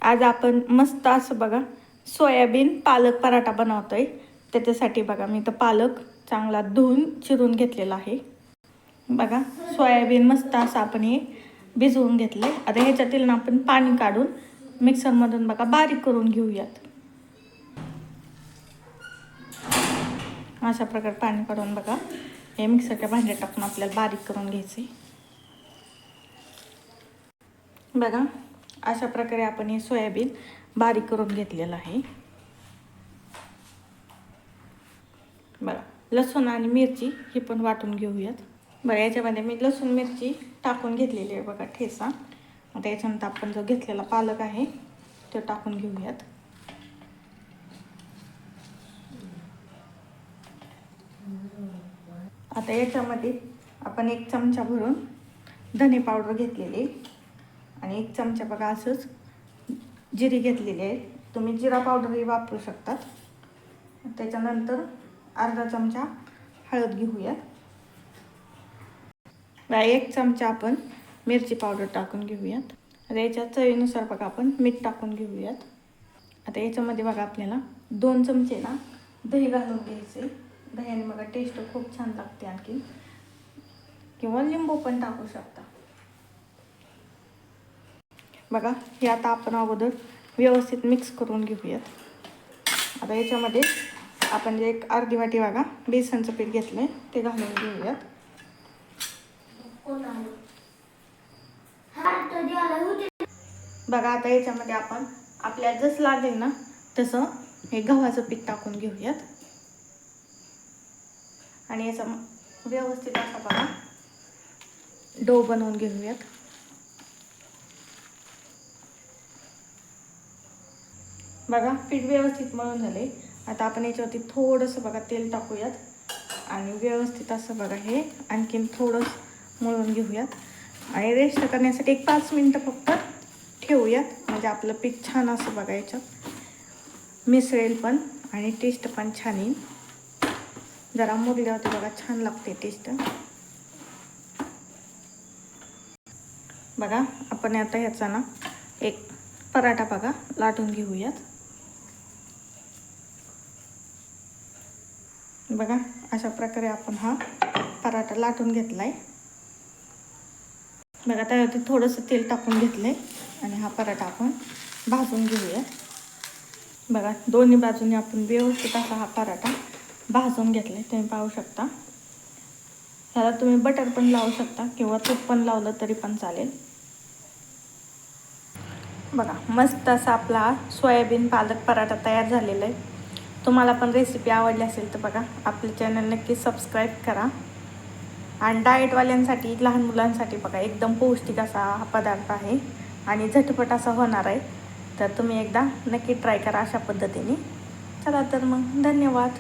आज आपण मस्त असं बघा सोयाबीन पालक पराठा बनवतोय। त्याच्यासाठी बघा मी तर पालक चांगला धुवून चिरून घेतलेला आहे। बघा सोयाबीन मस्त असं आपण हे भिजवून घेतले। आता ह्याच्यातील ना आपण पाणी काढून मिक्सरमधून बघा बारीक करून घेऊयात। अशा प्रकारे पाणी काढून बघा हे मिक्सरच्या भांड्यात टाकून आपल्याला बारीक करून घ्यायचे। बघा अशा प्रकारे आपण हे सोयाबीन बारीक करून घेतलेलं आहे। बघा लसूण आणि मिरची ही पण वाटून घेऊयात। बघा याच्यामध्ये मी लसूण मिरची टाकून घेतलेली आहे बघा ठेचा। आता याच्यानंतर आपण जो घेतलेला पालक आहे तो टाकून घेऊयात। आता याच्यामध्ये आपण 1 चमचा भरून धने पावडर घेतलेली आणि 1 चमचा बघा असंच जिरे घेतलेले आहे। तुम्ही जिरा पावडरही वापरू शकतात। त्याच्यानंतर अर्धा चमचा हळद घेऊयात। 1 चमचा आपण मिरची पावडर टाकून घेऊयात। आता याच्या चवीनुसार बघा आपण मीठ टाकून घेऊयात। आता याच्यामध्ये बघा आपल्याला 2 चमचे ना दही घालून घ्यायचे। दह्याने बघा टेस्ट खूप छान लागते आणखी, किंवा लिंबू पण टाकू शकता। बघा हे आता आपण अगोदर व्यवस्थित मिक्स करून घेऊयात। आता याच्यामध्ये आपण जे 1 अर्धी वाटी बघा बेसनचं पीठ घेतलंय ते घालून घेऊयात। बघा आता याच्यामध्ये आपण आपल्याला जसं लागेल ना तसं हे गव्हाचं पीठ टाकून घेऊयात आणि याचा व्यवस्थित असा बघा डो बनवून घेऊयात। बघा पीठ व्यवस्थित मळून झाले। आता आपण याच्यावरती थोडंसं बघा तेल टाकूयात आणि व्यवस्थित असं बघा हे आणखीन थोडंसं मळून घेऊयात आणि रेस्ट करण्यासाठी 5 मिनिटं फक्त ठेवूयात। म्हणजे आपलं पीठ छान असं बघा याच्यात मिसळेल पण आणि टेस्ट पण छान येईल। जरा मुरल्यावरती बघा छान लागते टेस्ट। बघा आपण आता ह्याचा ना एक पराठा बघा लाटून घेऊयात। बघा अशा प्रकारे आपण हा पराठा लाटून घेतलाय। बघा त्यावरती थोडंसं तेल टाकून घेतलंय आणि हा पराठा आपण भाजून घेऊया। बघा दोन्ही बाजूने आपण व्यवस्थित असा हा पराठा भाजून घेतलाय, तुम्ही पाहू शकता। ह्याला तुम्ही बटर पण लावू शकता किंवा तूप पण लावलं तरी पण चालेल। बघा मस्त असा आपला सोयाबीन पालक पराठा तयार झालेला आहे। तुम्हाला पण रेसिपी आवडली असेल तर बघा आपले चॅनल नक्की सबस्क्राईब करा। आणि डाएटवाल्यांसाठी लहान मुलांसाठी बघा एकदम पौष्टिक असा हा पदार्थ आहे आणि झटपट असा होणार आहे। तर तुम्ही एकदा नक्की ट्राय करा अशा पद्धतीने। चला तर मग धन्यवाद।